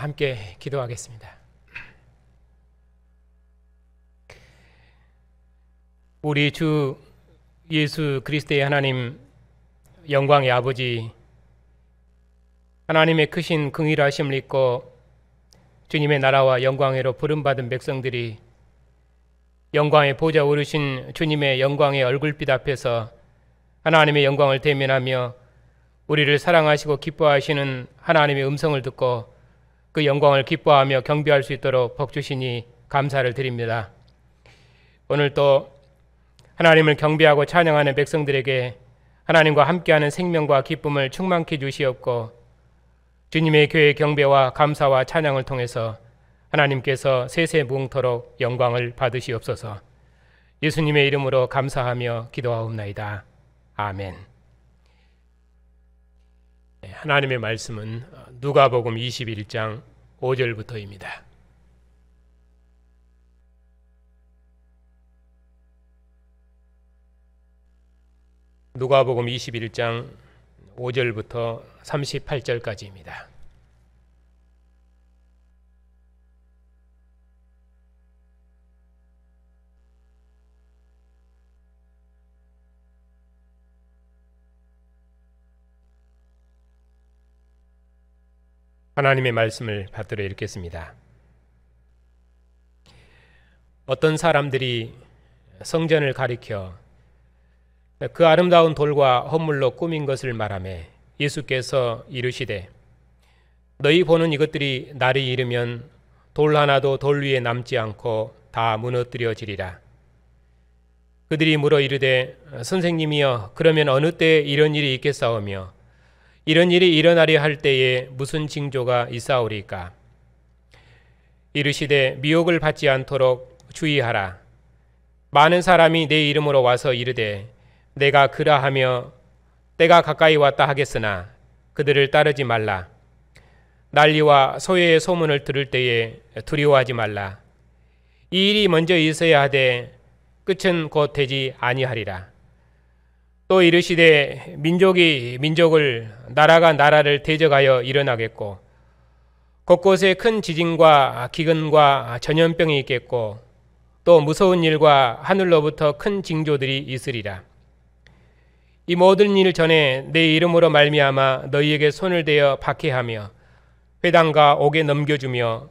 함께 기도하겠습니다. 우리 주 예수 그리스도의 하나님, 영광의 아버지, 하나님의 크신 긍휼하심을 믿고 주님의 나라와 영광으로 부름받은 백성들이 영광의 보좌 오르신 주님의 영광의 얼굴빛 앞에서 하나님의 영광을 대면하며 우리를 사랑하시고 기뻐하시는 하나님의 음성을 듣고 그 영광을 기뻐하며 경배할 수 있도록 복 주시니 감사를 드립니다. 오늘 또 하나님을 경배하고 찬양하는 백성들에게 하나님과 함께하는 생명과 기쁨을 충만케 주시옵고 주님의 교회 경배와 감사와 찬양을 통해서 하나님께서 세세무궁토록 영광을 받으시옵소서. 예수님의 이름으로 감사하며 기도하옵나이다. 아멘. 하나님의 말씀은 누가복음 21장 5절부터입니다. 누가복음 21장 5절부터 38절까지입니다. 하나님의 말씀을 받들어 읽겠습니다. 어떤 사람들이 성전을 가리켜 그 아름다운 돌과 헌물로 꾸민 것을 말하매 예수께서 이르시되 너희 보는 이것들이 날이 이르면 돌 하나도 돌 위에 남지 않고 다 무너뜨려지리라. 그들이 물어 이르되 선생님이여 그러면 어느 때에 이런 일이 있겠사오며 이런 일이 일어나려 할 때에 무슨 징조가 있사오리까? 이르시되 미혹을 받지 않도록 주의하라. 많은 사람이 내 이름으로 와서 이르되 내가 그라하며 때가 가까이 왔다 하겠으나 그들을 따르지 말라. 난리와 소외의 소문을 들을 때에 두려워하지 말라. 이 일이 먼저 있어야 하되 끝은 곧 되지 아니하리라. 또 이르시되 민족이 민족을 나라가 나라를 대적하여 일어나겠고 곳곳에 큰 지진과 기근과 전염병이 있겠고 또 무서운 일과 하늘로부터 큰 징조들이 있으리라. 이 모든 일 전에 내 이름으로 말미암아 너희에게 손을 대어 박해하며 회당과 옥에 넘겨주며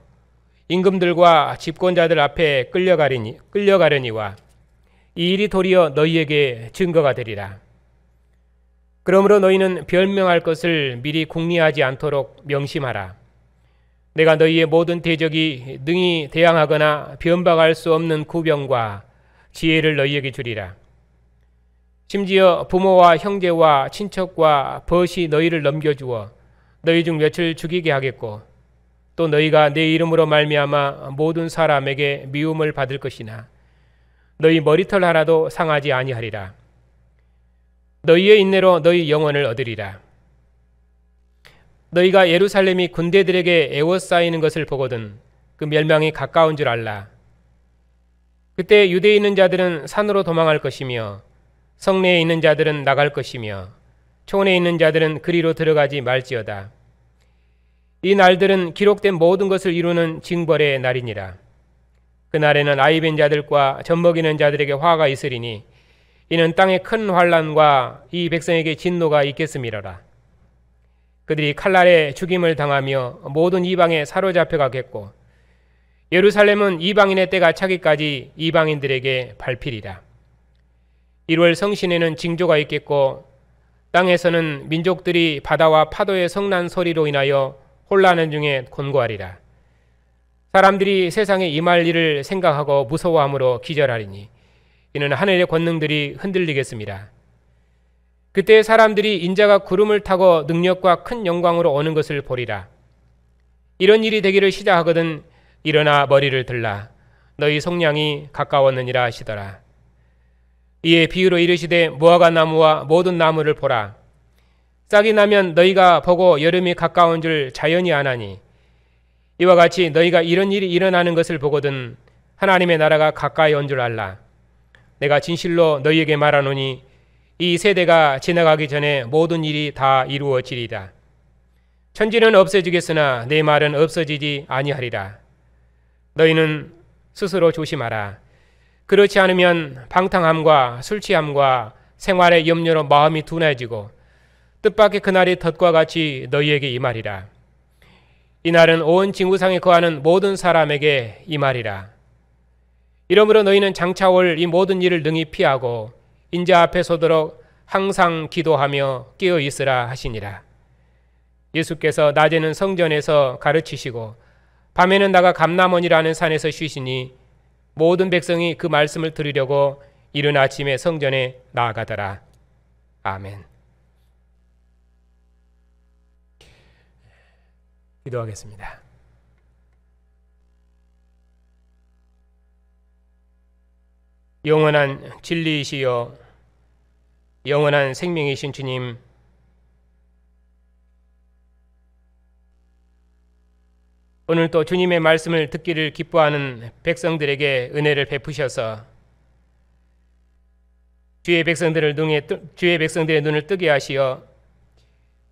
임금들과 집권자들 앞에 끌려가려니와 이 일이 도리어 너희에게 증거가 되리라. 그러므로 너희는 변명할 것을 미리 궁리하지 않도록 명심하라. 내가 너희의 모든 대적이 능히 대항하거나 변박할 수 없는 구병과 지혜를 너희에게 주리라. 심지어 부모와 형제와 친척과 벗이 너희를 넘겨주어 너희 중 몇을 죽이게 하겠고 또 너희가 내 이름으로 말미암아 모든 사람에게 미움을 받을 것이나 너희 머리털 하나도 상하지 아니하리라. 너희의 인내로 너희 영혼을 얻으리라. 너희가 예루살렘이 군대들에게 에워싸이는 것을 보거든 그 멸망이 가까운 줄 알라. 그때 유대에 있는 자들은 산으로 도망할 것이며 성내에 있는 자들은 나갈 것이며 초원에 있는 자들은 그리로 들어가지 말지어다. 이 날들은 기록된 모든 것을 이루는 징벌의 날이니라. 그날에는 아이벤 자들과 젖먹이는 자들에게 화가 있으리니 이는 땅에 큰 환난과 이 백성에게 진노가 있겠음이로라. 그들이 칼날에 죽임을 당하며 모든 이방에 사로잡혀 가겠고 예루살렘은 이방인의 때가 차기까지 이방인들에게 밟히리라. 1월 성신에는 징조가 있겠고 땅에서는 민족들이 바다와 파도의 성난 소리로 인하여 혼란한 중에 곤고하리라. 사람들이 세상에 임할 일을 생각하고 무서워함으로 기절하리니 이는 하늘의 권능들이 흔들리겠습니다. 그때 사람들이 인자가 구름을 타고 능력과 큰 영광으로 오는 것을 보리라. 이런 일이 되기를 시작하거든 일어나 머리를 들라. 너희 속량이 가까웠느니라 하시더라. 이에 비유로 이르시되 무화과 나무와 모든 나무를 보라. 싹이 나면 너희가 보고 여름이 가까운 줄 자연히 아나니 이와 같이 너희가 이런 일이 일어나는 것을 보거든 하나님의 나라가 가까이 온 줄 알라. 내가 진실로 너희에게 말하노니 이 세대가 지나가기 전에 모든 일이 다 이루어지리라. 천지는 없어지겠으나 내 말은 없어지지 아니하리라. 너희는 스스로 조심하라. 그렇지 않으면 방탕함과 술 취함과 생활의 염려로 마음이 둔해지고 뜻밖의 그날이 덫과 같이 너희에게 임하리라. 이날은 온 지구상에 거하는 모든 사람에게 임하리라. 이러므로 너희는 장차 올 이 모든 일을 능히 피하고 인자 앞에 서도록 항상 기도하며 깨어 있으라 하시니라. 예수께서 낮에는 성전에서 가르치시고 밤에는 나가 감람원이라는 산에서 쉬시니 모든 백성이 그 말씀을 들으려고 이른 아침에 성전에 나아가더라. 아멘. 기도하겠습니다. 영원한 진리이시여 영원한 생명이신 주님, 오늘 또 주님의 말씀을 듣기를 기뻐하는 백성들에게 은혜를 베푸셔서 주의 백성들의 눈을 뜨게 하시어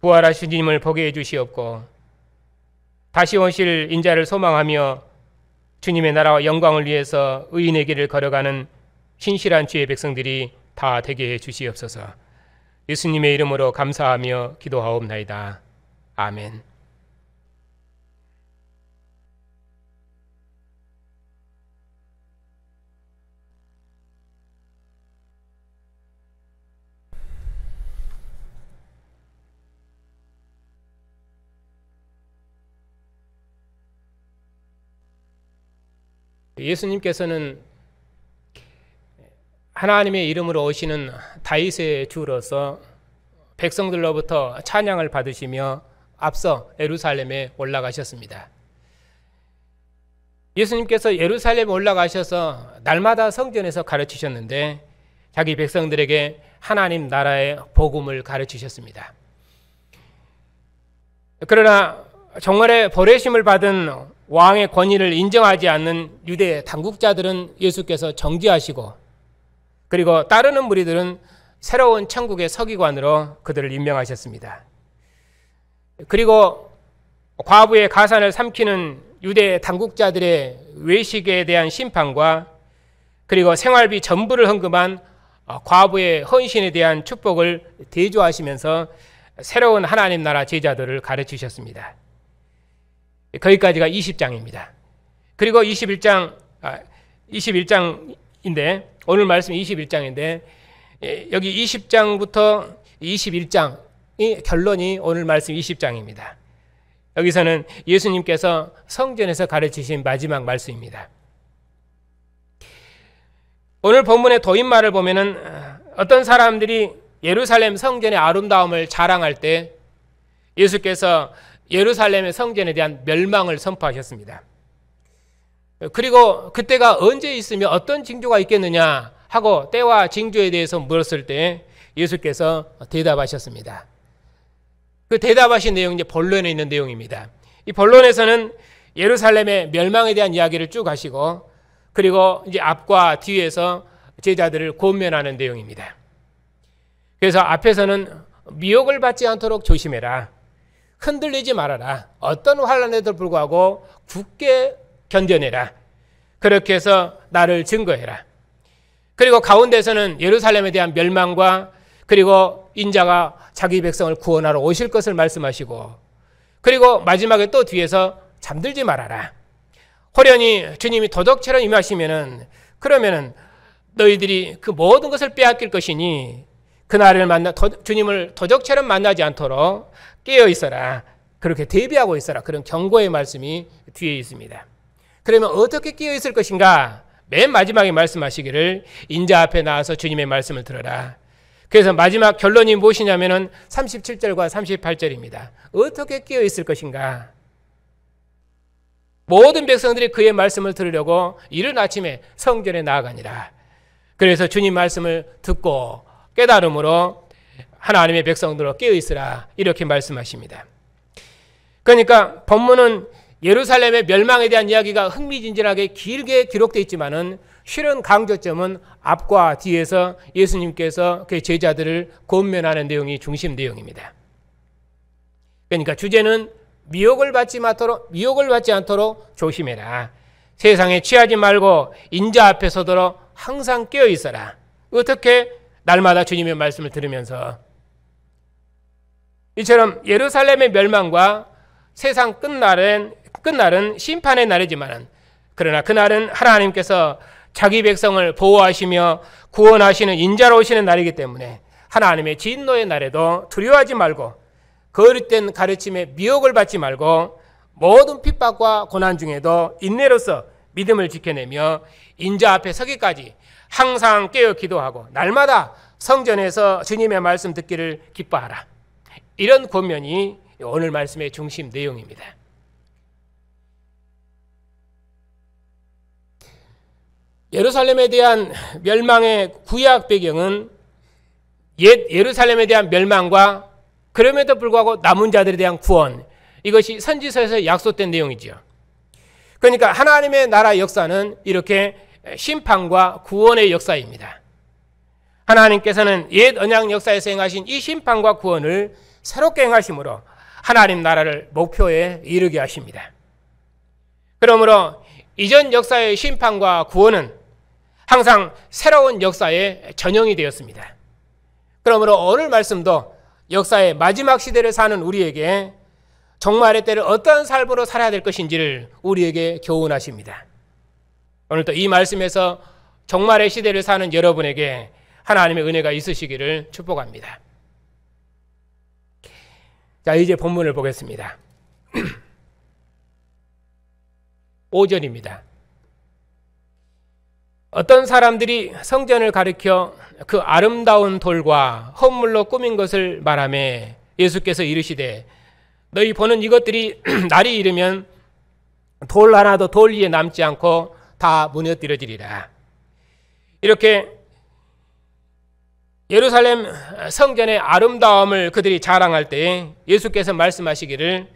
부활하신 주님을 보게 해주시옵고 다시 오실 인자를 소망하며 주님의 나라와 영광을 위해서 의인의 길을 걸어가는 신실한 주의 백성들이 다 되게 해 주시옵소서. 예수님의 이름으로 감사하며 기도하옵나이다. 아멘. 예수님께서는 하나님의 이름으로 오시는 다윗의 주로서 백성들로부터 찬양을 받으시며 앞서 예루살렘에 올라가셨습니다. 예수님께서 예루살렘에 올라가셔서 날마다 성전에서 가르치셨는데 자기 백성들에게 하나님 나라의 복음을 가르치셨습니다. 그러나 정말의 버리심을 받은 왕의 권위를 인정하지 않는 유대 당국자들은 예수께서 정죄하시고 그리고 따르는 무리들은 새로운 천국의 서기관으로 그들을 임명하셨습니다. 그리고 과부의 가산을 삼키는 유대 당국자들의 외식에 대한 심판과 그리고 생활비 전부를 헌금한 과부의 헌신에 대한 축복을 대조하시면서 새로운 하나님 나라 제자들을 가르치셨습니다. 거기까지가 20장입니다. 그리고 21장인데 오늘 말씀 21장인데 여기 20장부터 21장이 결론이 오늘 말씀 20장입니다. 여기서는 예수님께서 성전에서 가르치신 마지막 말씀입니다. 오늘 본문의 도입말을 보면은 어떤 사람들이 예루살렘 성전의 아름다움을 자랑할 때 예수께서 예루살렘의 성전에 대한 멸망을 선포하셨습니다. 그리고 그때가 언제 있으며 어떤 징조가 있겠느냐 하고 때와 징조에 대해서 물었을 때 예수께서 대답하셨습니다. 그 대답하신 내용이 이제 본론에 있는 내용입니다. 이 본론에서는 예루살렘의 멸망에 대한 이야기를 쭉 하시고 그리고 이제 앞과 뒤에서 제자들을 권면하는 내용입니다. 그래서 앞에서는 미혹을 받지 않도록 조심해라. 흔들리지 말아라. 어떤 환난에도 불구하고 굳게 견뎌내라. 그렇게 해서 나를 증거해라. 그리고 가운데서는 예루살렘에 대한 멸망과 그리고 인자가 자기 백성을 구원하러 오실 것을 말씀하시고 그리고 마지막에 또 뒤에서 잠들지 말아라. 호련히 주님이 도적처럼 임하시면은 그러면은 너희들이 그 모든 것을 빼앗길 것이니 그날을 주님을 도적처럼 만나지 않도록 깨어 있어라. 그렇게 대비하고 있어라. 그런 경고의 말씀이 뒤에 있습니다. 그러면 어떻게 깨어 있을 것인가? 맨 마지막에 말씀하시기를 인자 앞에 나와서 주님의 말씀을 들어라. 그래서 마지막 결론이 무엇이냐면은 37절과 38절입니다. 어떻게 깨어 있을 것인가? 모든 백성들이 그의 말씀을 들으려고 이른 아침에 성전에 나아가니라. 그래서 주님 말씀을 듣고 깨달음으로 하나님의 백성들로 깨어 있으라. 이렇게 말씀하십니다. 그러니까 본문은 예루살렘의 멸망에 대한 이야기가 흥미진진하게 길게 기록되어 있지만은 실은 강조점은 앞과 뒤에서 예수님께서 그 제자들을 권면하는 내용이 중심 내용입니다. 그러니까 주제는 미혹을 받지 않도록 조심해라. 세상에 취하지 말고 인자 앞에 서도록 항상 깨어 있어라. 어떻게? 날마다 주님의 말씀을 들으면서. 이처럼 예루살렘의 멸망과 세상 끝날은 심판의 날이지만, 그러나 그날은 하나님께서 자기 백성을 보호하시며 구원하시는 인자로 오시는 날이기 때문에 하나님의 진노의 날에도 두려워하지 말고, 거짓된 가르침에 미혹을 받지 말고, 모든 핍박과 고난 중에도 인내로서 믿음을 지켜내며 인자 앞에 서기까지 항상 깨어 기도하고 날마다 성전에서 주님의 말씀 듣기를 기뻐하라. 이런 권면이 오늘 말씀의 중심 내용입니다. 예루살렘에 대한 멸망의 구약 배경은 옛 예루살렘에 대한 멸망과 그럼에도 불구하고 남은 자들에 대한 구원, 이것이 선지서에서 약속된 내용이죠. 그러니까 하나님의 나라 역사는 이렇게 심판과 구원의 역사입니다. 하나님께서는 옛 언약 역사에서 행하신 이 심판과 구원을 새롭게 행하심으로 하나님 나라를 목표에 이르게 하십니다. 그러므로 이전 역사의 심판과 구원은 항상 새로운 역사의 전형이 되었습니다. 그러므로 오늘 말씀도 역사의 마지막 시대를 사는 우리에게 종말의 때를 어떤 삶으로 살아야 될 것인지를 우리에게 교훈하십니다. 오늘도 이 말씀에서 종말의 시대를 사는 여러분에게 하나님의 은혜가 있으시기를 축복합니다. 자, 이제 본문을 보겠습니다. 5절입니다. 어떤 사람들이 성전을 가리켜 그 아름다운 돌과 헌물로 꾸민 것을 말하며 예수께서 이르시되 너희 보는 이것들이 날이 이르면 돌 하나도 돌 위에 남지 않고 다 무너뜨려지리라. 이렇게 예루살렘 성전의 아름다움을 그들이 자랑할 때 예수께서 말씀하시기를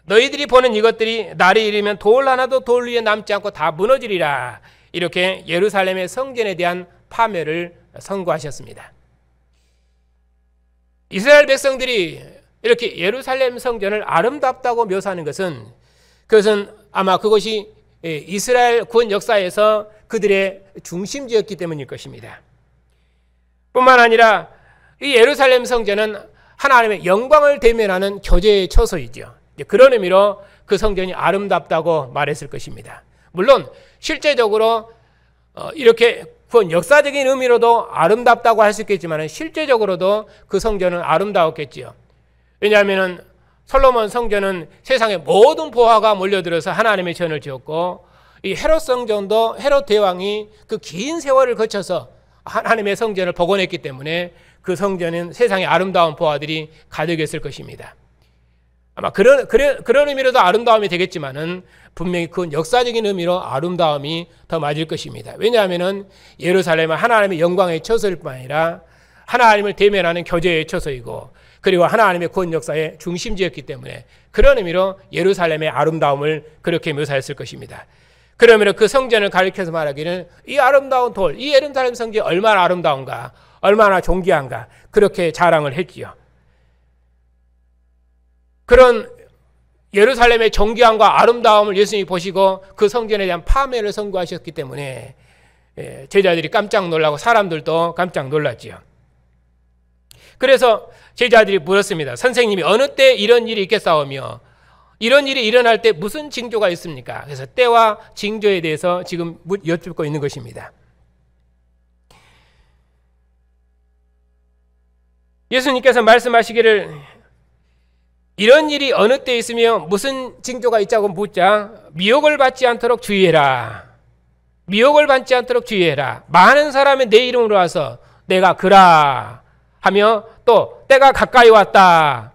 너희들이 보는 이것들이 날이 이르면 돌 하나도 돌 위에 남지 않고 다 무너지리라. 이렇게 예루살렘의 성전에 대한 파멸을 선고하셨습니다. 이스라엘 백성들이 이렇게 예루살렘 성전을 아름답다고 묘사하는 그것은 아마 그것이 이스라엘 구원 역사에서 그들의 중심지였기 때문일 것입니다. 뿐만 아니라 이 예루살렘 성전은 하나님의 영광을 대면하는 교제의 처소이죠. 그런 의미로 그 성전이 아름답다고 말했을 것입니다. 물론 실제적으로 이렇게 그건 역사적인 의미로도 아름답다고 할 수 있겠지만 실제적으로도 그 성전은 아름다웠겠지요. 왜냐하면 솔로몬 성전은 세상의 모든 보화가 몰려들어서 하나님의 전을 지었고 이 헤롯 성전도 헤롯 대왕이 그 긴 세월을 거쳐서 하나님의 성전을 복원했기 때문에 그 성전은 세상의 아름다운 보화들이 가득했을 것입니다. 아마 그런 의미로도 아름다움이 되겠지만은 분명히 그건 역사적인 의미로 아름다움이 더 맞을 것입니다. 왜냐하면은 예루살렘은 하나님의 영광의 처소일 뿐 아니라 하나님을 대면하는 교제의 처소이고 그리고 하나님의 구원 역사의 중심지였기 때문에 그런 의미로 예루살렘의 아름다움을 그렇게 묘사했을 것입니다. 그러면 그 성전을 가리켜서 말하기는 이 아름다운 돌, 이 예루살렘 성전이 얼마나 아름다운가, 얼마나 존귀한가 그렇게 자랑을 했지요. 그런 예루살렘의 존귀함과 아름다움을 예수님이 보시고 그 성전에 대한 파멸을 선고하셨기 때문에 제자들이 깜짝 놀라고 사람들도 깜짝 놀랐지요. 그래서 제자들이 물었습니다. 선생님이 어느 때 이런 일이 있겠사오며 이런 일이 일어날 때 무슨 징조가 있습니까? 그래서 때와 징조에 대해서 지금 여쭙고 있는 것입니다. 예수님께서 말씀하시기를 이런 일이 어느 때 있으며 무슨 징조가 있자고 묻자 미혹을 받지 않도록 주의해라. 미혹을 받지 않도록 주의해라. 많은 사람이 내 이름으로 와서 내가 그라 하며 또 때가 가까이 왔다.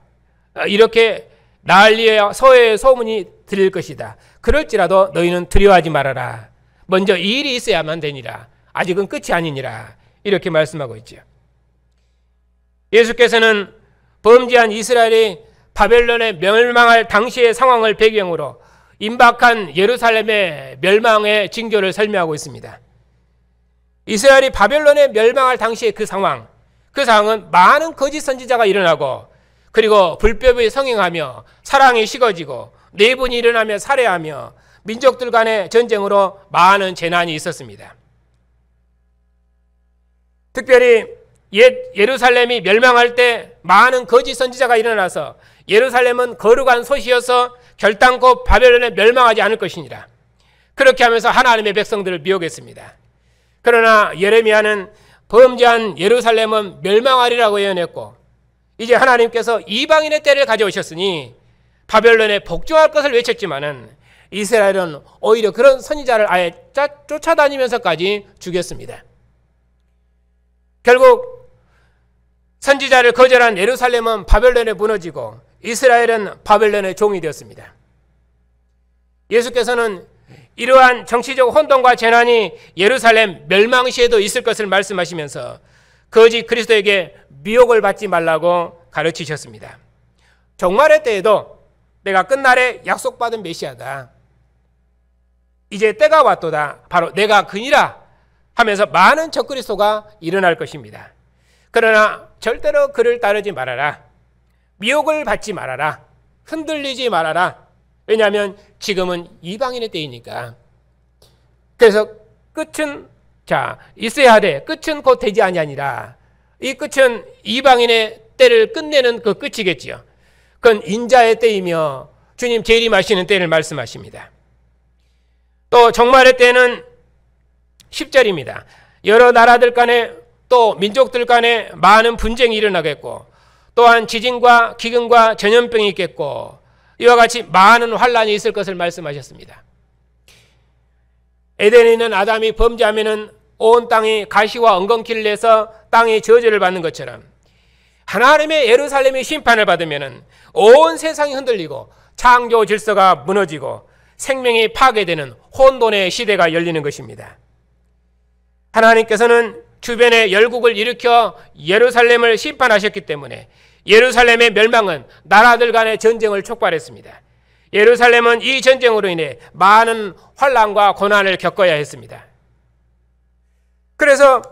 이렇게 난리와 소외의 소문이 들릴 것이다. 그럴지라도 너희는 두려워하지 말아라. 먼저 이 일이 있어야만 되니라. 아직은 끝이 아니니라. 이렇게 말씀하고 있죠. 예수께서는 범죄한 이스라엘이 바벨론에 멸망할 당시의 상황을 배경으로 임박한 예루살렘의 멸망의 징조를 설명하고 있습니다. 이스라엘이 바벨론에 멸망할 당시의 그 상황은 많은 거짓 선지자가 일어나고 그리고 불법이 성행하며 사랑이 식어지고 내분이 일어나며 살해하며 민족들 간의 전쟁으로 많은 재난이 있었습니다. 특별히 옛 예루살렘이 멸망할 때 많은 거짓 선지자가 일어나서 예루살렘은 거룩한 소시여서 결단코 바벨론에 멸망하지 않을 것이니라. 그렇게 하면서 하나님의 백성들을 미혹했습니다. 그러나 예레미야는 범죄한 예루살렘은 멸망하리라고 예언했고, 이제 하나님께서 이방인의 때를 가져오셨으니 바벨론에 복종할 것을 외쳤지만은 이스라엘은 오히려 그런 선지자를 아예 쫓아다니면서까지 죽였습니다. 결국 선지자를 거절한 예루살렘은 바벨론에 무너지고 이스라엘은 바벨론의 종이 되었습니다. 예수께서는 이러한 정치적 혼돈과 재난이 예루살렘 멸망 시에도 있을 것을 말씀하시면서 거짓 그리스도에게 미혹을 받지 말라고 가르치셨습니다. 종말의 때에도 내가 끝날에 약속받은 메시아다, 이제 때가 왔도다, 바로 내가 그니라 하면서 많은 적그리스도가 일어날 것입니다. 그러나 절대로 그를 따르지 말아라. 미혹을 받지 말아라. 흔들리지 말아라. 왜냐하면 지금은 이방인의 때이니까. 그래서 끝은 있어야 돼. 끝은 곧 되지 아니하니라. 이 끝은 이방인의 때를 끝내는 그 끝이겠지요. 그건 인자의 때이며 주님 재림하시는 때를 말씀하십니다. 또 종말의 때는 10절입니다. 여러 나라들 간에 또 민족들 간에 많은 분쟁이 일어나겠고, 또한 지진과 기근과 전염병이 있겠고, 이와 같이 많은 환란이 있을 것을 말씀하셨습니다. 에덴에 있는 아담이 범죄하면은 온 땅이 가시와 엉겅퀴를 내서 땅이 저주를 받는 것처럼 하나님의 예루살렘이 심판을 받으면은 온 세상이 흔들리고 창조 질서가 무너지고 생명이 파괴되는 혼돈의 시대가 열리는 것입니다. 하나님께서는 주변에 열국을 일으켜 예루살렘을 심판하셨기 때문에 예루살렘의 멸망은 나라들 간의 전쟁을 촉발했습니다. 예루살렘은 이 전쟁으로 인해 많은 환난과 고난을 겪어야 했습니다. 그래서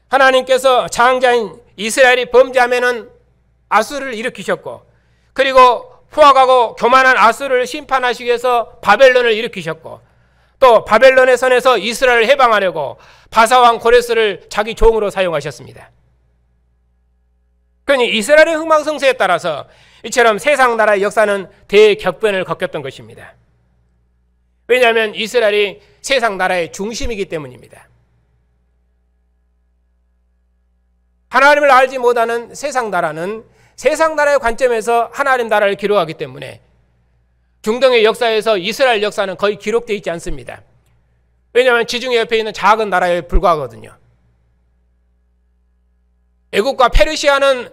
하나님께서 장자인 이스라엘이 범죄하면은 아수르를 일으키셨고, 그리고 포악하고 교만한 아수르를 심판하시기 위해서 바벨론을 일으키셨고, 또 바벨론의 손에서 이스라엘을 해방하려고 바사왕 고레스를 자기 종으로 사용하셨습니다. 그러니 이스라엘의 흥망성쇠에 따라서 이처럼 세상 나라의 역사는 대격변을 겪었던 것입니다. 왜냐하면 이스라엘이 세상 나라의 중심이기 때문입니다. 하나님을 알지 못하는 세상 나라는 세상 나라의 관점에서 하나님 나라를 기록하기 때문에 중동의 역사에서 이스라엘 역사는 거의 기록되어 있지 않습니다. 왜냐하면 지중해 옆에 있는 작은 나라에 불과하거든요. 애국과 페르시아는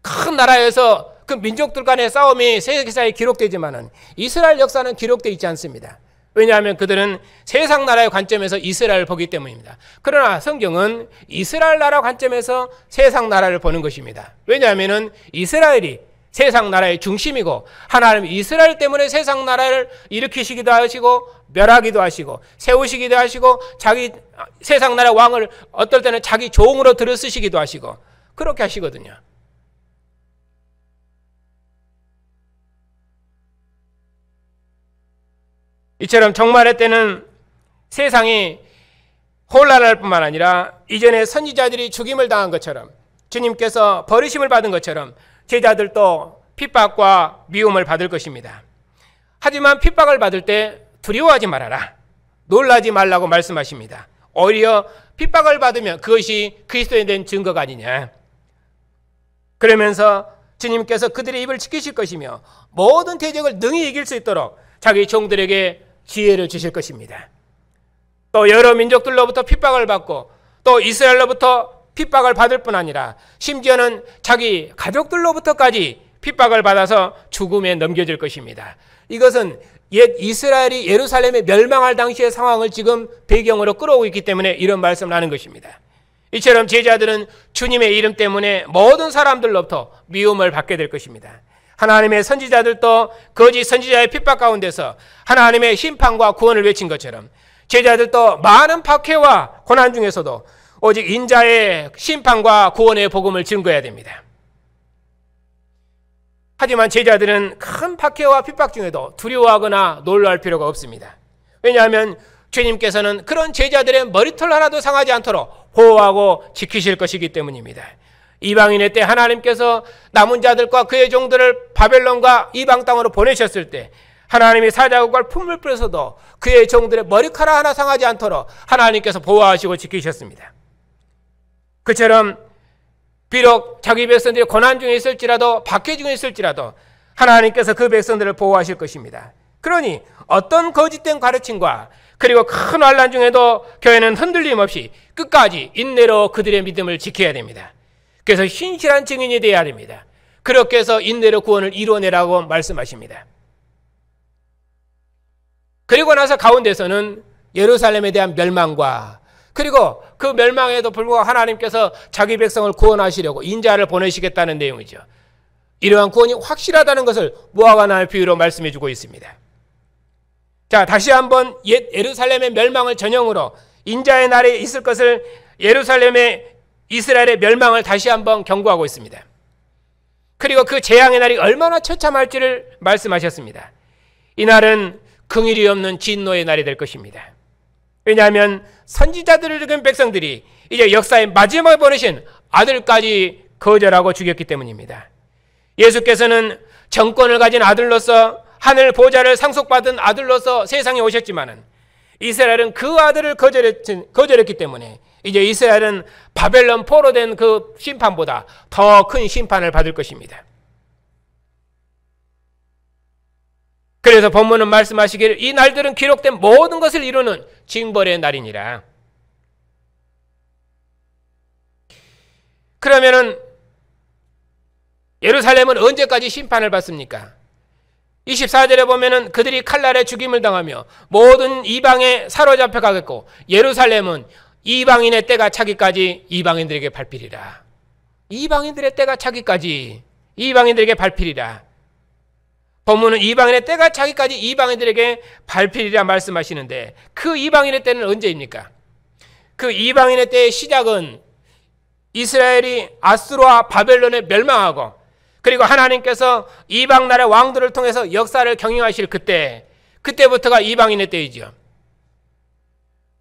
큰 나라에서 그 민족들 간의 싸움이 세계사에 기록되지만 이스라엘 역사는 기록되어 있지 않습니다. 왜냐하면 그들은 세상 나라의 관점에서 이스라엘을 보기 때문입니다. 그러나 성경은 이스라엘 나라 관점에서 세상 나라를 보는 것입니다. 왜냐하면 이스라엘이 세상 나라의 중심이고 하나님 이스라엘 때문에 세상 나라를 일으키시기도 하시고 멸하기도 하시고 세우시기도 하시고 자기 세상 나라 왕을 어떨 때는 자기 종으로 들어쓰시기도 하시고 그렇게 하시거든요. 이처럼 종말의 때는 세상이 혼란할 뿐만 아니라 이전에 선지자들이 죽임을 당한 것처럼 주님께서 버리심을 받은 것처럼 제자들도 핍박과 미움을 받을 것입니다. 하지만 핍박을 받을 때 두려워하지 말아라, 놀라지 말라고 말씀하십니다. 오히려 핍박을 받으면 그것이 그리스도에 대한 증거가 아니냐. 그러면서 주님께서 그들의 입을 지키실 것이며 모든 대적을 능히 이길 수 있도록 자기 종들에게 지혜를 주실 것입니다. 또 여러 민족들로부터 핍박을 받고 또 이스라엘로부터 핍박을 받을 뿐 아니라 심지어는 자기 가족들로부터까지 핍박을 받아서 죽음에 넘겨질 것입니다. 이것은 옛 이스라엘이 예루살렘에 멸망할 당시의 상황을 지금 배경으로 끌어오고 있기 때문에 이런 말씀을 하는 것입니다. 이처럼 제자들은 주님의 이름 때문에 모든 사람들로부터 미움을 받게 될 것입니다. 하나님의 선지자들도 거짓 선지자의 핍박 가운데서 하나님의 심판과 구원을 외친 것처럼 제자들도 많은 박해와 고난 중에서도 오직 인자의 심판과 구원의 복음을 증거해야 됩니다. 하지만 제자들은 큰 박해와 핍박 중에도 두려워하거나 놀랄 필요가 없습니다. 왜냐하면 주님께서는 그런 제자들의 머리털 하나도 상하지 않도록 보호하고 지키실 것이기 때문입니다. 이방인의 때 하나님께서 남은 자들과 그의 종들을 바벨론과 이방 땅으로 보내셨을 때 하나님이 사자국과 품을 뿌려서도 그의 종들의 머리카락 하나 상하지 않도록 하나님께서 보호하시고 지키셨습니다. 그처럼 비록 자기 백성들이 고난 중에 있을지라도 박해 중에 있을지라도 하나님께서 그 백성들을 보호하실 것입니다. 그러니 어떤 거짓된 가르침과 그리고 큰 환난 중에도 교회는 흔들림 없이 끝까지 인내로 그들의 믿음을 지켜야 됩니다. 그래서 신실한 증인이 되어야 됩니다. 그렇게 해서 인내로 구원을 이루어내라고 말씀하십니다. 그리고 나서 가운데서는 예루살렘에 대한 멸망과 그리고 그 멸망에도 불구하고 하나님께서 자기 백성을 구원하시려고 인자를 보내시겠다는 내용이죠. 이러한 구원이 확실하다는 것을 무화과 나무 비유로 말씀해 주고 있습니다. 자, 다시 한번 옛 예루살렘의 멸망을 전형으로 인자의 날에 있을 것을 예루살렘의 이스라엘의 멸망을 다시 한번 경고하고 있습니다. 그리고 그 재앙의 날이 얼마나 처참할지를 말씀하셨습니다. 이 날은 긍휼이 없는 진노의 날이 될 것입니다. 왜냐하면 선지자들을 죽인 백성들이 이제 역사의 마지막에 보내신 아들까지 거절하고 죽였기 때문입니다. 예수께서는 정권을 가진 아들로서 하늘 보좌를 상속받은 아들로서 세상에 오셨지만은 이스라엘은 그 아들을 거절했기 때문에 이제 이스라엘은 바벨론 포로 된 그 심판보다 더 큰 심판을 받을 것입니다. 그래서 본문은 말씀하시기를 이 날들은 기록된 모든 것을 이루는 징벌의 날이니라. 그러면은 예루살렘은 언제까지 심판을 받습니까? 24절에 보면은 그들이 칼날에 죽임을 당하며 모든 이방에 사로잡혀 가겠고 예루살렘은 이방인의 때가 차기까지 이방인들에게 밟히리라. 이방인들의 때가 차기까지 이방인들에게 밟히리라. 본문은 이방인의 때가 차기까지 이방인들에게 밟히리라 말씀하시는데 그 이방인의 때는 언제입니까? 그 이방인의 때의 시작은 이스라엘이 아수르와 바벨론에 멸망하고 그리고 하나님께서 이방 나라 왕들을 통해서 역사를 경영하실 그때부터가 이방인의 때이죠.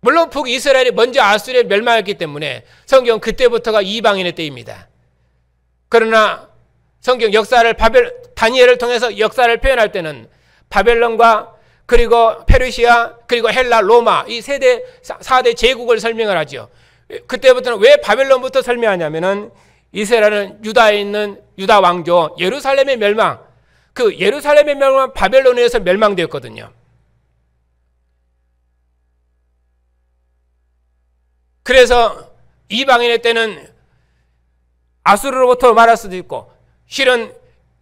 물론 북이스라엘이 먼저 아수르에 멸망했기 때문에 성경 그때부터가 이방인의 때입니다. 그러나 성경 역사를 다니엘을 통해서 역사를 표현할 때는 바벨론과 그리고 페르시아 그리고 헬라 로마 이 4대 제국을 설명을 하죠. 그때부터는 왜 바벨론부터 설명하냐면은 이스라엘은 유다에 있는 유다 왕조 예루살렘의 멸망, 그 예루살렘의 멸망은 바벨론에 의해서 멸망되었거든요. 그래서 이방인의 때는 아수르로부터 말할 수도 있고 실은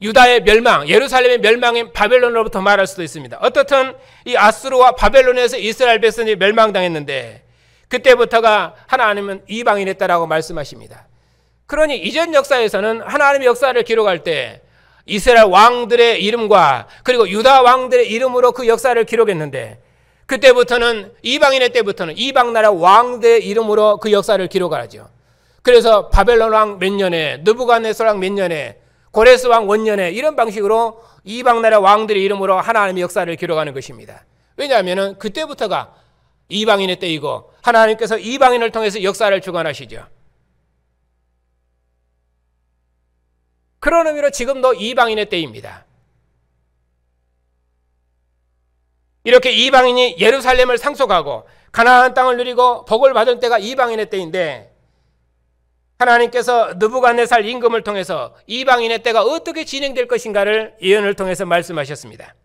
유다의 멸망, 예루살렘의 멸망인 바벨론으로부터 말할 수도 있습니다. 어떻든 이 아수르와 바벨론에서 이스라엘 백성이 멸망당했는데 그때부터가 하나님은 이방인의 때라고 말씀하십니다. 그러니 이전 역사에서는 하나님의 역사를 기록할 때 이스라엘 왕들의 이름과 그리고 유다 왕들의 이름으로 그 역사를 기록했는데 그때부터는 이방인의 때부터는 이방 나라 왕들의 이름으로 그 역사를 기록하죠. 그래서 바벨론 왕 몇 년에, 느부갓네살 왕 몇 년에, 고레스 왕 원년에 이런 방식으로 이방 나라 왕들의 이름으로 하나님의 역사를 기록하는 것입니다. 왜냐하면 그때부터가 이방인의 때이고 하나님께서 이방인을 통해서 역사를 주관하시죠. 그런 의미로 지금도 이방인의 때입니다. 이렇게 이방인이 예루살렘을 상속하고 가나안 땅을 누리고 복을 받을 때가 이방인의 때인데 하나님께서 느부갓네살 임금을 통해서 이방인의 때가 어떻게 진행될 것인가를 예언을 통해서 말씀하셨습니다.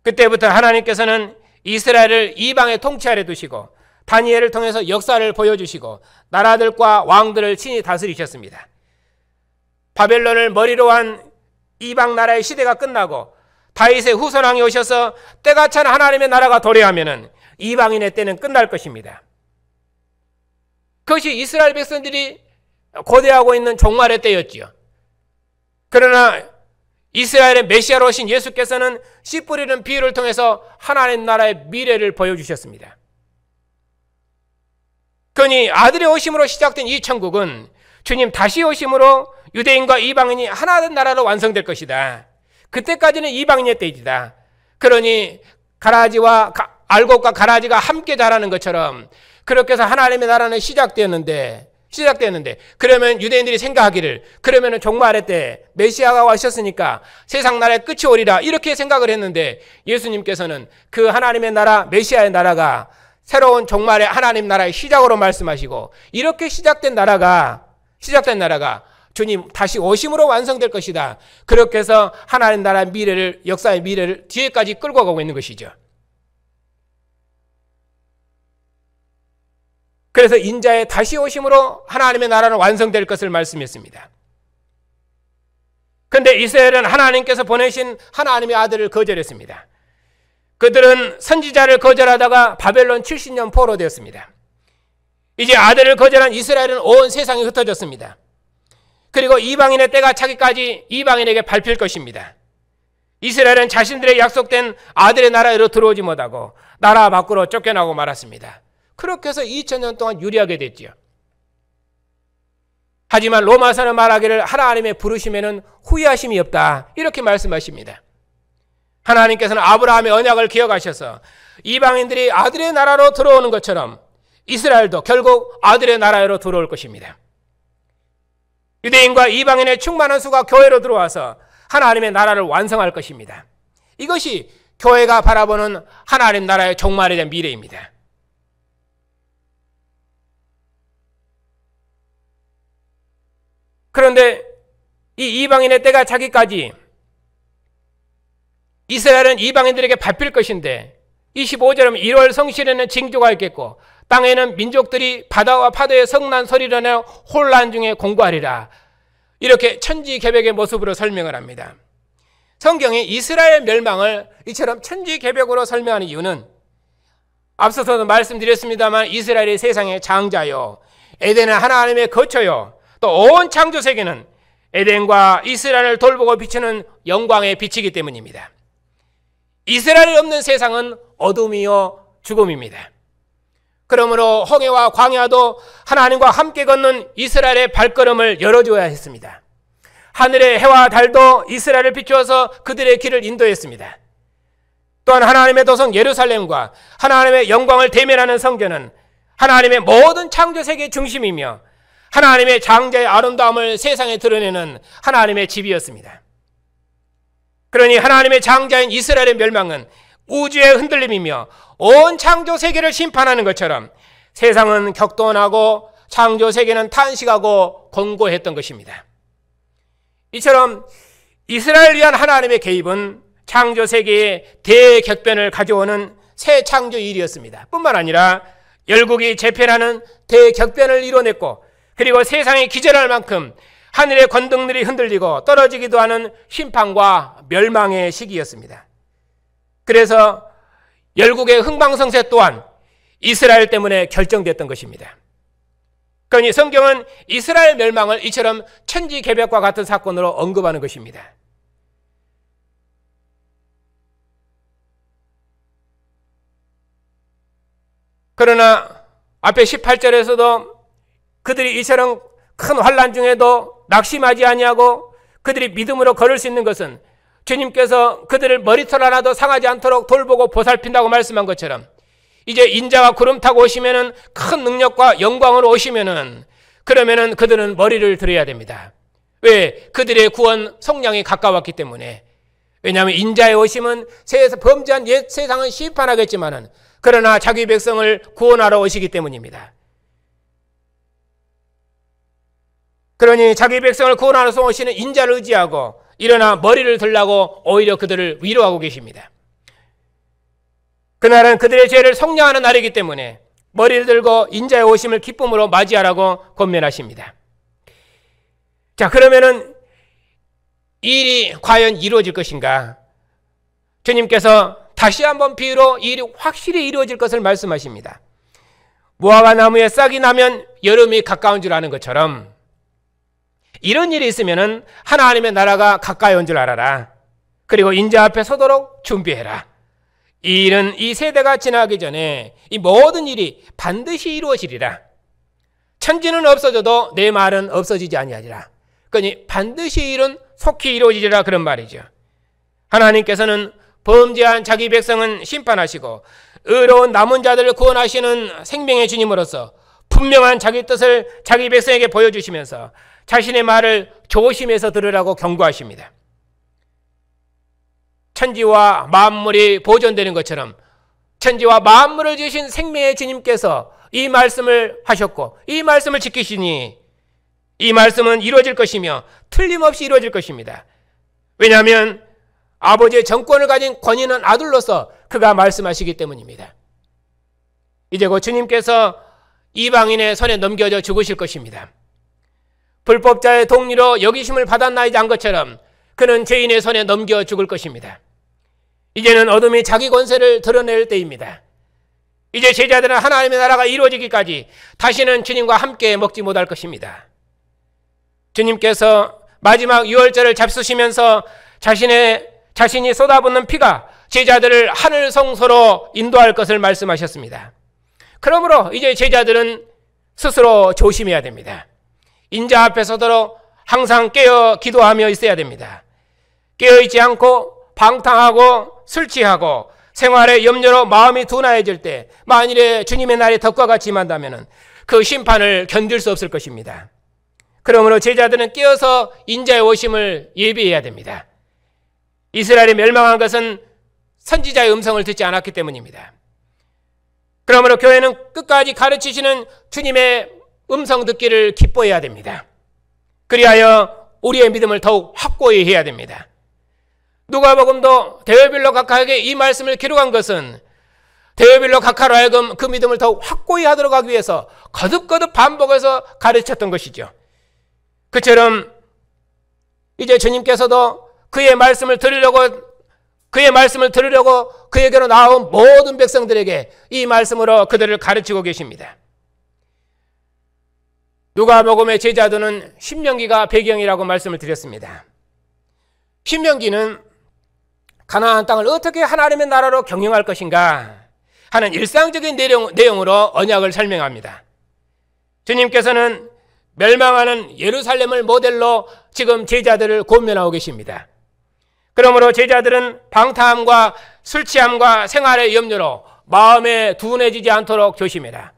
그때부터 하나님께서는 이스라엘을 이방에 통치하려 두시고 다니엘을 통해서 역사를 보여주시고 나라들과 왕들을 친히 다스리셨습니다. 바벨론을 머리로 한 이방 나라의 시대가 끝나고 다윗의 후손왕이 오셔서 때가 찬 하나님의 나라가 도래하면은 이방인의 때는 끝날 것입니다. 그것이 이스라엘 백성들이 고대하고 있는 종말의 때였지요. 그러나 이스라엘의 메시아로 오신 예수께서는 씨 뿌리는 비유를 통해서 하나님 나라의 미래를 보여주셨습니다. 그러니 아들의 오심으로 시작된 이 천국은 주님 다시 오심으로 유대인과 이방인이 하나 된 나라로 완성될 것이다. 그때까지는 이방인의 때이다. 그러니 가라지와 알곡과 가라지가 함께 자라는 것처럼 그렇게 해서 하나님의 나라는 시작되었는데 그러면 유대인들이 생각하기를 그러면은 종말의 때 메시아가 오셨으니까 세상 나라의 끝이 오리라 이렇게 생각을 했는데 예수님께서는 그 하나님의 나라 메시아의 나라가 새로운 종말의 하나님 나라의 시작으로 말씀하시고 이렇게 시작된 나라가 주님 다시 오심으로 완성될 것이다. 그렇게 해서 하나님 나라의 미래를 역사의 미래를 뒤에까지 끌고 가고 있는 것이죠. 그래서 인자의 다시 오심으로 하나님의 나라는 완성될 것을 말씀했습니다. 그런데 이스라엘은 하나님께서 보내신 하나님의 아들을 거절했습니다. 그들은 선지자를 거절하다가 바벨론 70년 포로 되었습니다. 이제 아들을 거절한 이스라엘은 온 세상에 흩어졌습니다. 그리고 이방인의 때가 차기까지 이방인에게 밟힐 것입니다. 이스라엘은 자신들의 약속된 아들의 나라로 들어오지 못하고 나라 밖으로 쫓겨나고 말았습니다. 그렇게 해서 2000년 동안 유리하게 됐지요. 하지만 로마서는 말하기를 하나님의 부르심에는 후회하심이 없다 이렇게 말씀하십니다. 하나님께서는 아브라함의 언약을 기억하셔서 이방인들이 아들의 나라로 들어오는 것처럼 이스라엘도 결국 아들의 나라로 들어올 것입니다. 유대인과 이방인의 충만한 수가 교회로 들어와서 하나님의 나라를 완성할 것입니다. 이것이 교회가 바라보는 하나님 나라의 종말에 대한 미래입니다. 그런데 이 이방인의 때가 차기까지 이스라엘은 이방인들에게 밟힐 것인데 25절은 1월 성실에는 징조가 있겠고 땅에는 민족들이 바다와 파도의 성난 소리를 내어 혼란 중에 공고하리라. 이렇게 천지개벽의 모습으로 설명을 합니다. 성경이 이스라엘 멸망을 이처럼 천지개벽으로 설명하는 이유는 앞서서도 말씀드렸습니다만 이스라엘이 세상의 장자요 에덴은 하나님의 거처요 또 온 창조 세계는 에덴과 이스라엘을 돌보고 비추는 영광의 빛이기 때문입니다. 이스라엘이 없는 세상은 어둠이요 죽음입니다. 그러므로 홍해와 광야도 하나님과 함께 걷는 이스라엘의 발걸음을 열어줘야 했습니다. 하늘의 해와 달도 이스라엘을 비추어서 그들의 길을 인도했습니다. 또한 하나님의 도성 예루살렘과 하나님의 영광을 대면하는 성전은 하나님의 모든 창조 세계의 중심이며 하나님의 장자의 아름다움을 세상에 드러내는 하나님의 집이었습니다. 그러니 하나님의 장자인 이스라엘의 멸망은 우주의 흔들림이며 온 창조 세계를 심판하는 것처럼 세상은 격동하고 창조 세계는 탄식하고 권고했던 것입니다. 이처럼 이스라엘을 위한 하나님의 개입은 창조 세계의 대격변을 가져오는 새 창조 일이었습니다. 뿐만 아니라 열국이 재편하는 대격변을 이뤄냈고 그리고 세상이 기절할 만큼 하늘의 권능들이 흔들리고 떨어지기도 하는 심판과 멸망의 시기였습니다. 그래서 열국의 흥망성쇠 또한 이스라엘 때문에 결정됐던 것입니다. 그러니 성경은 이스라엘 멸망을 이처럼 천지개벽과 같은 사건으로 언급하는 것입니다. 그러나 앞에 18절에서도 그들이 이처럼 큰 환난 중에도 낙심하지 아니하고 그들이 믿음으로 걸을 수 있는 것은 주님께서 그들을 머리털 하나도 상하지 않도록 돌보고 보살핀다고 말씀한 것처럼 이제 인자가 구름 타고 오시면은 큰 능력과 영광으로 오시면은 그러면은 그들은 머리를 들어야 됩니다. 왜? 그들의 구원 속량이 가까웠기 때문에. 왜냐하면 인자의 오심은 범죄한 옛 세상은 심판하겠지만은 그러나 자기 백성을 구원하러 오시기 때문입니다. 그러니 자기 백성을 구원하러 오시는 인자를 의지하고 일어나 머리를 들라고 오히려 그들을 위로하고 계십니다. 그날은 그들의 죄를 속량하는 날이기 때문에 머리를 들고 인자의 오심을 기쁨으로 맞이하라고 권면하십니다. 자, 그러면은 이 일이 과연 이루어질 것인가? 주님께서 다시 한번 비유로 이 일이 확실히 이루어질 것을 말씀하십니다. 무화과 나무에 싹이 나면 여름이 가까운 줄 아는 것처럼 이런 일이 있으면은 하나님의 나라가 가까이 온 줄 알아라. 그리고 인자 앞에 서도록 준비해라. 이 일은 이 세대가 지나기 전에 이 모든 일이 반드시 이루어지리라. 천지는 없어져도 내 말은 없어지지 아니하리라. 그러니 반드시 일은 속히 이루어지리라 그런 말이죠. 하나님께서는 범죄한 자기 백성은 심판하시고 의로운 남은 자들을 구원하시는 생명의 주님으로서 분명한 자기 뜻을 자기 백성에게 보여주시면서 자신의 말을 조심해서 들으라고 경고하십니다. 천지와 만물이 보존되는 것처럼 천지와 만물을 지으신 생명의 주님께서 이 말씀을 하셨고 이 말씀을 지키시니 이 말씀은 이루어질 것이며 틀림없이 이루어질 것입니다. 왜냐하면 아버지의 정권을 가진 권위는 아들로서 그가 말씀하시기 때문입니다. 이제 곧 주님께서 이방인의 손에 넘겨져 죽으실 것입니다. 불법자의 동리로 여기심을 받았나이지 않은 것처럼 그는 죄인의 손에 넘겨 죽을 것입니다. 이제는 어둠이 자기 권세를 드러낼 때입니다. 이제 제자들은 하나님의 나라가 이루어지기까지 다시는 주님과 함께 먹지 못할 것입니다. 주님께서 마지막 유월절을 잡수시면서 자신이 쏟아붓는 피가 제자들을 하늘 성소로 인도할 것을 말씀하셨습니다. 그러므로 이제 제자들은 스스로 조심해야 됩니다. 인자 앞에 서도록 항상 깨어 기도하며 있어야 됩니다. 깨어있지 않고 방탕하고 술 취하고 생활의 염려로 마음이 둔하해질 때 만일에 주님의 날이 덕과 같이 임한다면 그 심판을 견딜 수 없을 것입니다. 그러므로 제자들은 깨어서 인자의 오심을 예비해야 됩니다. 이스라엘이 멸망한 것은 선지자의 음성을 듣지 않았기 때문입니다. 그러므로 교회는 끝까지 가르치시는 주님의 음성 듣기를 기뻐해야 됩니다. 그리하여 우리의 믿음을 더욱 확고히 해야 됩니다. 누가복음도 데오빌로 각하에게 이 말씀을 기록한 것은 데오빌로 각하로 하여금 그 믿음을 더욱 확고히 하도록 하기 위해서 거듭거듭 반복해서 가르쳤던 것이죠. 그처럼 이제 주님께서도 그의 말씀을 들으려고 그에게로 나온 모든 백성들에게 이 말씀으로 그들을 가르치고 계십니다. 누가복음의 제자도는 신명기가 배경이라고 말씀을 드렸습니다. 신명기는 가나안 땅을 어떻게 하나님의 나라로 경영할 것인가 하는 일상적인 내용으로 언약을 설명합니다. 주님께서는 멸망하는 예루살렘을 모델로 지금 제자들을 권면하고 계십니다. 그러므로 제자들은 방탕함과 술취함과 생활의 염려로 마음에 둔해지지 않도록 조심해라.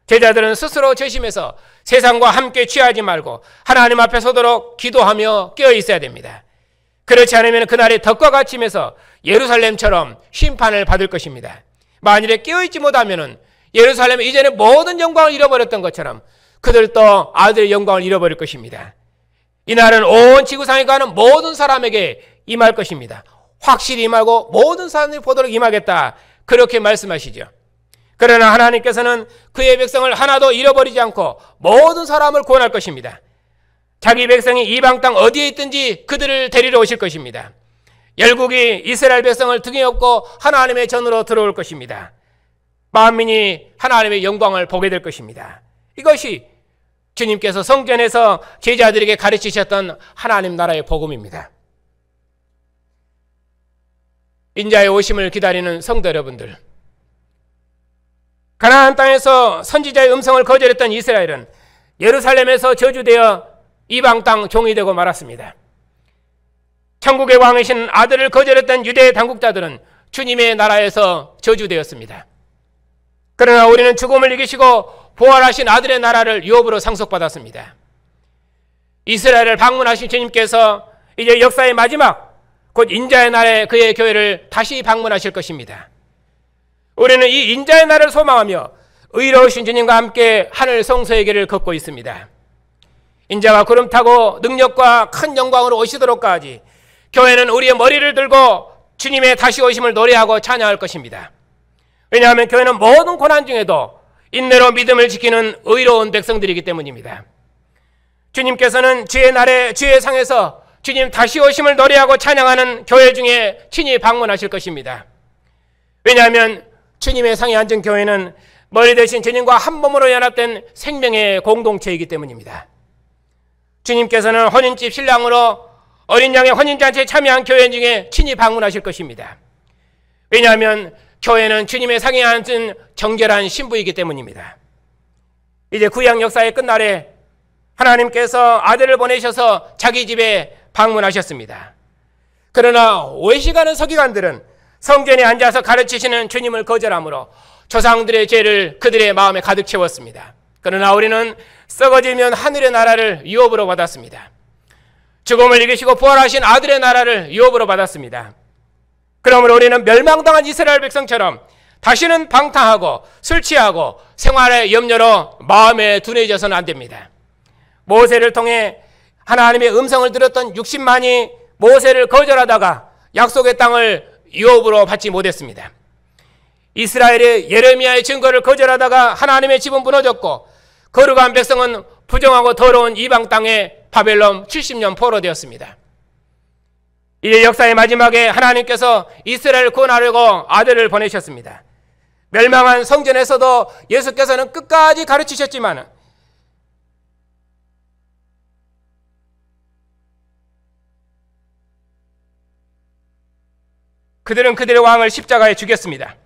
제자들은 스스로 조심해서 세상과 함께 취하지 말고 하나님 앞에 서도록 기도하며 깨어 있어야 됩니다. 그렇지 않으면 그날이 덕과 같이 임해서 예루살렘처럼 심판을 받을 것입니다. 만일에 깨어있지 못하면 예루살렘은 이전에 모든 영광을 잃어버렸던 것처럼 그들도 아들의 영광을 잃어버릴 것입니다. 이날은 온 지구상에 가는 모든 사람에게 임할 것입니다. 확실히 임하고 모든 사람들이 보도록 임하겠다, 그렇게 말씀하시죠. 그러나 하나님께서는 그의 백성을 하나도 잃어버리지 않고 모든 사람을 구원할 것입니다. 자기 백성이 이방 땅 어디에 있든지 그들을 데리러 오실 것입니다. 열국이 이스라엘 백성을 등에 업고 하나님의 전으로 들어올 것입니다. 만민이 하나님의 영광을 보게 될 것입니다. 이것이 주님께서 성전에서 제자들에게 가르치셨던 하나님 나라의 복음입니다. 인자의 오심을 기다리는 성도 여러분들, 가나안 땅에서 선지자의 음성을 거절했던 이스라엘은 예루살렘에서 저주되어 이방 땅 종이 되고 말았습니다. 천국의 왕이신 아들을 거절했던 유대의 당국자들은 주님의 나라에서 저주되었습니다. 그러나 우리는 죽음을 이기시고 부활하신 아들의 나라를 유업으로 상속받았습니다. 이스라엘을 방문하신 주님께서 이제 역사의 마지막 곧 인자의 날에 그의 교회를 다시 방문하실 것입니다. 우리는 이 인자의 날을 소망하며 의로우신 주님과 함께 하늘 성소의 길을 걷고 있습니다. 인자가 구름 타고 능력과 큰 영광으로 오시도록까지 교회는 우리의 머리를 들고 주님의 다시 오심을 노래하고 찬양할 것입니다. 왜냐하면 교회는 모든 고난 중에도 인내로 믿음을 지키는 의로운 백성들이기 때문입니다. 주님께서는 주의 날에 주의 상에서 주님 다시 오심을 노래하고 찬양하는 교회 중에 친히 방문하실 것입니다. 왜냐하면 주님의 상에 앉은 교회는 머리 대신 주님과 한 몸으로 연합된 생명의 공동체이기 때문입니다. 주님께서는 혼인집 신랑으로 어린 양의 혼인잔치에 참여한 교회 중에 친히 방문하실 것입니다. 왜냐하면 교회는 주님의 상에 앉은 정결한 신부이기 때문입니다. 이제 구약 역사의 끝날에 하나님께서 아들을 보내셔서 자기 집에 방문하셨습니다. 그러나 외식하는 서기관들은 성전에 앉아서 가르치시는 주님을 거절하므로 조상들의 죄를 그들의 마음에 가득 채웠습니다. 그러나 우리는 썩어지면 하늘의 나라를 유업으로 받았습니다. 죽음을 이기시고 부활하신 아들의 나라를 유업으로 받았습니다. 그러므로 우리는 멸망당한 이스라엘 백성처럼 다시는 방탕하고 술 취하고 생활의 염려로 마음에 둔해져서는 안 됩니다. 모세를 통해 하나님의 음성을 들었던 60만이 모세를 거절하다가 약속의 땅을 유업으로 받지 못했습니다. 이스라엘의 예레미야의 증거를 거절하다가 하나님의 집은 무너졌고 거룩한 백성은 부정하고 더러운 이방 땅에 바벨론 70년 포로되었습니다. 이 역사의 마지막에 하나님께서 이스라엘을 구원하려고 아들을 보내셨습니다. 멸망한 성전에서도 예수께서는 끝까지 가르치셨지만 그들은 그들의 왕을 십자가에 죽였습니다.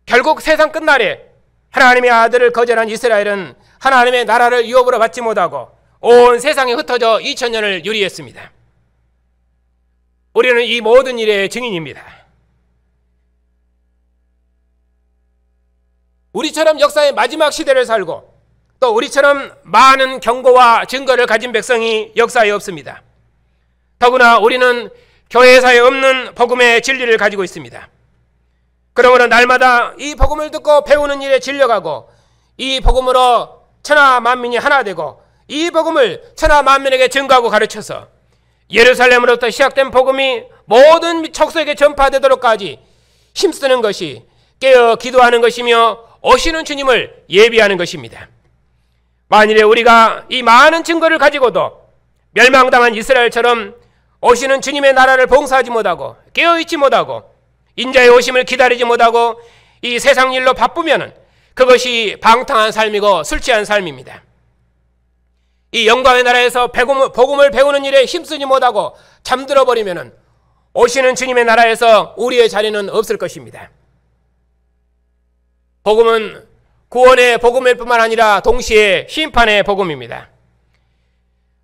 결국 세상 끝날에 하나님의 아들을 거절한 이스라엘은 하나님의 나라를 유업으로 받지 못하고 온 세상에 흩어져 2000년을 유리했습니다. 우리는 이 모든 일의 증인입니다. 우리처럼 역사의 마지막 시대를 살고 또 우리처럼 많은 경고와 증거를 가진 백성이 역사에 없습니다. 더구나 우리는 교회사에 없는 복음의 진리를 가지고 있습니다. 그러므로 날마다 이 복음을 듣고 배우는 일에 진력하고 이 복음으로 천하 만민이 하나 되고 이 복음을 천하 만민에게 증거하고 가르쳐서 예루살렘으로부터 시작된 복음이 모든 척소에게 전파되도록까지 힘쓰는 것이 깨어 기도하는 것이며 오시는 주님을 예비하는 것입니다. 만일에 우리가 이 많은 증거를 가지고도 멸망당한 이스라엘처럼 오시는 주님의 나라를 봉사하지 못하고 깨어있지 못하고 인자의 오심을 기다리지 못하고 이 세상 일로 바쁘면 그것이 방탕한 삶이고 술 취한 삶입니다. 이 영광의 나라에서 복음을 배우는 일에 힘쓰지 못하고 잠들어 버리면 오시는 주님의 나라에서 우리의 자리는 없을 것입니다. 복음은 구원의 복음일 뿐만 아니라 동시에 심판의 복음입니다.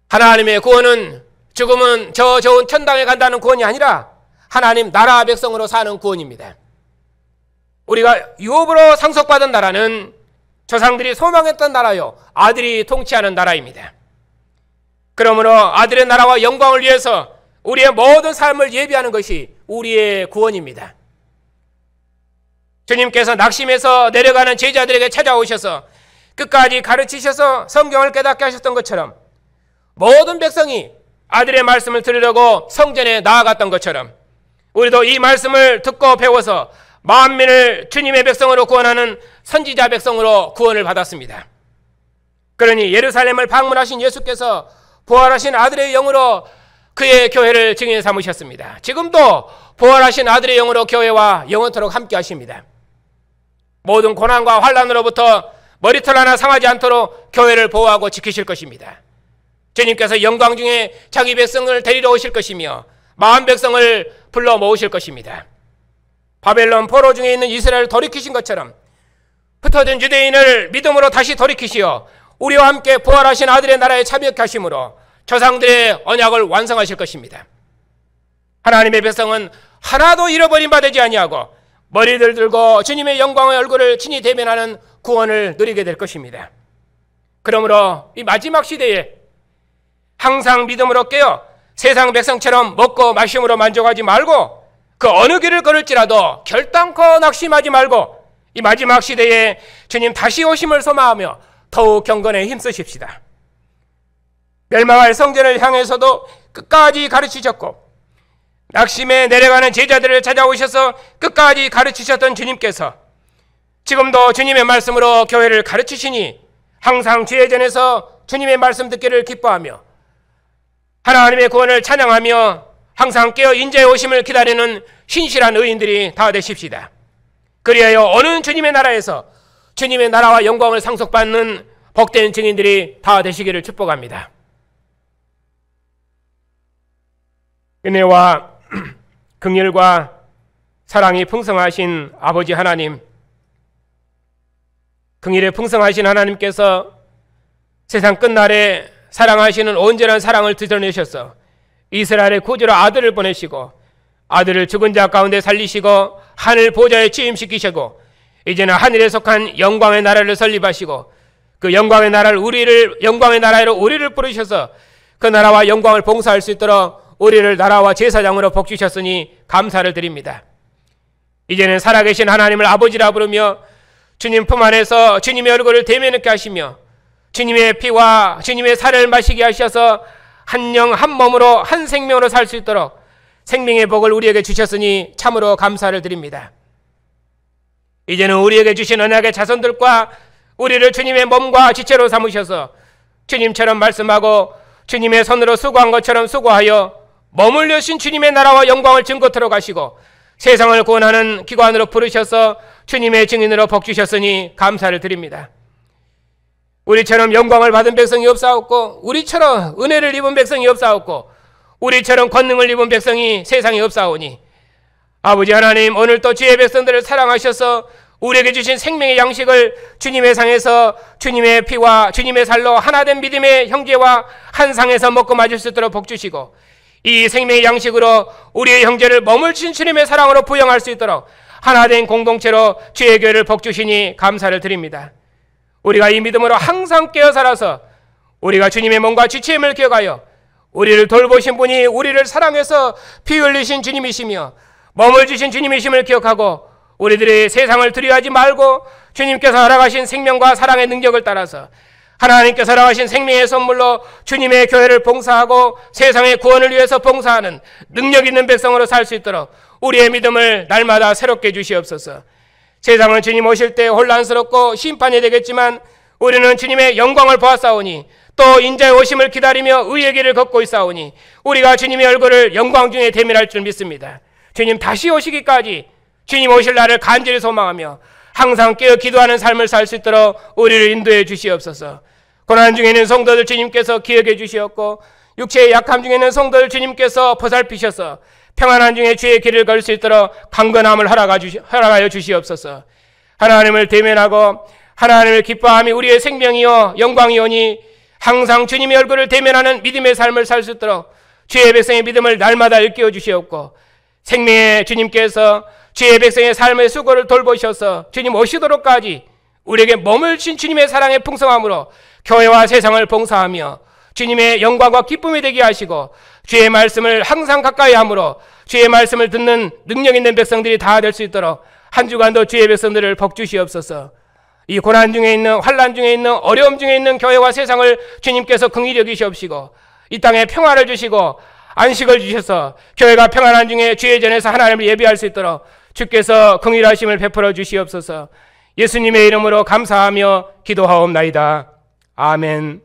하나님의 구원은 죽음은 저 좋은 천당에 간다는 구원이 아니라 하나님 나라 백성으로 사는 구원입니다. 우리가 유업으로 상속받은 나라는 조상들이 소망했던 나라요 아들이 통치하는 나라입니다. 그러므로 아들의 나라와 영광을 위해서 우리의 모든 삶을 예비하는 것이 우리의 구원입니다. 주님께서 낙심해서 내려가는 제자들에게 찾아오셔서 끝까지 가르치셔서 성경을 깨닫게 하셨던 것처럼 모든 백성이 아들의 말씀을 들으려고 성전에 나아갔던 것처럼 우리도 이 말씀을 듣고 배워서 만민을 주님의 백성으로 구원하는 선지자 백성으로 구원을 받았습니다. 그러니 예루살렘을 방문하신 예수께서 부활하신 아들의 영으로 그의 교회를 증인 삼으셨습니다. 지금도 부활하신 아들의 영으로 교회와 영원토록 함께 하십니다. 모든 고난과 환난으로부터 머리털 하나 상하지 않도록 교회를 보호하고 지키실 것입니다. 주님께서 영광 중에 자기 백성을 데리러 오실 것이며 마음 백성을 불러 모으실 것입니다. 바벨론 포로 중에 있는 이스라엘을 돌이키신 것처럼 흩어진 유대인을 믿음으로 다시 돌이키시어 우리와 함께 부활하신 아들의 나라에 참여케 하심으로 조상들의 언약을 완성하실 것입니다. 하나님의 백성은 하나도 잃어버린 바 되지 아니하고 머리를 들고 주님의 영광의 얼굴을 친히 대면하는 구원을 누리게 될 것입니다. 그러므로 이 마지막 시대에 항상 믿음으로 깨어 세상 백성처럼 먹고 마심으로 만족하지 말고 그 어느 길을 걸을지라도 결단코 낙심하지 말고 이 마지막 시대에 주님 다시 오심을 소망하며 더욱 경건에 힘쓰십시다. 멸망할 성전을 향해서도 끝까지 가르치셨고 낙심에 내려가는 제자들을 찾아오셔서 끝까지 가르치셨던 주님께서 지금도 주님의 말씀으로 교회를 가르치시니 항상 지혜전에서 주님의 말씀 듣기를 기뻐하며 하나님의 구원을 찬양하며 항상 깨어 인자의 오심을 기다리는 신실한 의인들이 다 되십시다. 그리하여 어느 주님의 나라에서 주님의 나라와 영광을 상속받는 복된 증인들이 다 되시기를 축복합니다. 은혜와 긍휼과 사랑이 풍성하신 아버지 하나님, 긍휼에 풍성하신 하나님께서 세상 끝날에 사랑하시는 온전한 사랑을 드러내셔서 이스라엘의 구주로 아들을 보내시고 아들을 죽은 자 가운데 살리시고 하늘 보좌에 취임시키시고 이제는 하늘에 속한 영광의 나라를 설립하시고 그 영광의 나라로 우리를 부르셔서 그 나라와 영광을 봉사할 수 있도록 우리를 나라와 제사장으로 복주셨으니 감사를 드립니다. 이제는 살아계신 하나님을 아버지라 부르며 주님 품 안에서 주님의 얼굴을 대면하게 하시며 주님의 피와 주님의 살을 마시게 하셔서 한 영 한 몸으로 한 생명으로 살 수 있도록 생명의 복을 우리에게 주셨으니 참으로 감사를 드립니다. 이제는 우리에게 주신 언약의 자손들과 우리를 주님의 몸과 지체로 삼으셔서 주님처럼 말씀하고 주님의 손으로 수고한 것처럼 수고하여 머물려신 주님의 나라와 영광을 증거토록 하시고 세상을 구원하는 기관으로 부르셔서 주님의 증인으로 복주셨으니 감사를 드립니다. 우리처럼 영광을 받은 백성이 없사옵고 우리처럼 은혜를 입은 백성이 없사옵고 우리처럼 권능을 입은 백성이 세상에 없사오니 아버지 하나님, 오늘 또 주의 백성들을 사랑하셔서 우리에게 주신 생명의 양식을 주님의 상에서 주님의 피와 주님의 살로 하나된 믿음의 형제와 한 상에서 먹고 마실 수 있도록 복주시고 이 생명의 양식으로 우리의 형제를 머물신 주님의 사랑으로 부영할 수 있도록 하나된 공동체로 주의 교회를 복주시니 감사를 드립니다. 우리가 이 믿음으로 항상 깨어 살아서 우리가 주님의 몸과 지체임을 기억하여 우리를 돌보신 분이 우리를 사랑해서 피 흘리신 주님이시며 몸을 주신 주님이심을 기억하고 우리들이 세상을 두려워하지 말고 주님께서 허락하신 생명과 사랑의 능력을 따라서 하나님께서 허락하신 생명의 선물로 주님의 교회를 봉사하고 세상의 구원을 위해서 봉사하는 능력 있는 백성으로 살 수 있도록 우리의 믿음을 날마다 새롭게 주시옵소서. 세상은 주님 오실 때 혼란스럽고 심판이 되겠지만 우리는 주님의 영광을 보았사오니 또 인자의 오심을 기다리며 의의 길을 걷고 있사오니 우리가 주님의 얼굴을 영광 중에 대면할 줄 믿습니다. 주님 다시 오시기까지 주님 오실 날을 간절히 소망하며 항상 깨어 기도하는 삶을 살 수 있도록 우리를 인도해 주시옵소서. 고난 중에 있는 성도들 주님께서 기억해 주시었고 육체의 약함 중에 있는 성도들 주님께서 보살피셔서 평안한 중에 주의 길을 걸 수 있도록 강건함을 허락하여 주시옵소서. 하나님을 대면하고 하나님을 기뻐함이 우리의 생명이요 영광이오니 항상 주님의 얼굴을 대면하는 믿음의 삶을 살 수 있도록 주의 백성의 믿음을 날마다 일깨워 주시옵고 생명의 주님께서 주의 백성의 삶의 수고를 돌보셔서 주님 오시도록까지 우리에게 몸을 신 주님의 사랑의 풍성함으로 교회와 세상을 봉사하며 주님의 영광과 기쁨이 되게 하시고 주의 말씀을 항상 가까이 함으로 주의 말씀을 듣는 능력 있는 백성들이 다 될 수 있도록 한 주간도 주의 백성들을 복주시옵소서. 이 고난 중에 있는 환난 중에 있는 어려움 중에 있는 교회와 세상을 주님께서 긍휼히 여기시옵시고 이 땅에 평화를 주시고 안식을 주셔서 교회가 평안한 중에 주의 전에서 하나님을 예배할 수 있도록 주께서 긍휼하심을 베풀어 주시옵소서. 예수님의 이름으로 감사하며 기도하옵나이다. 아멘.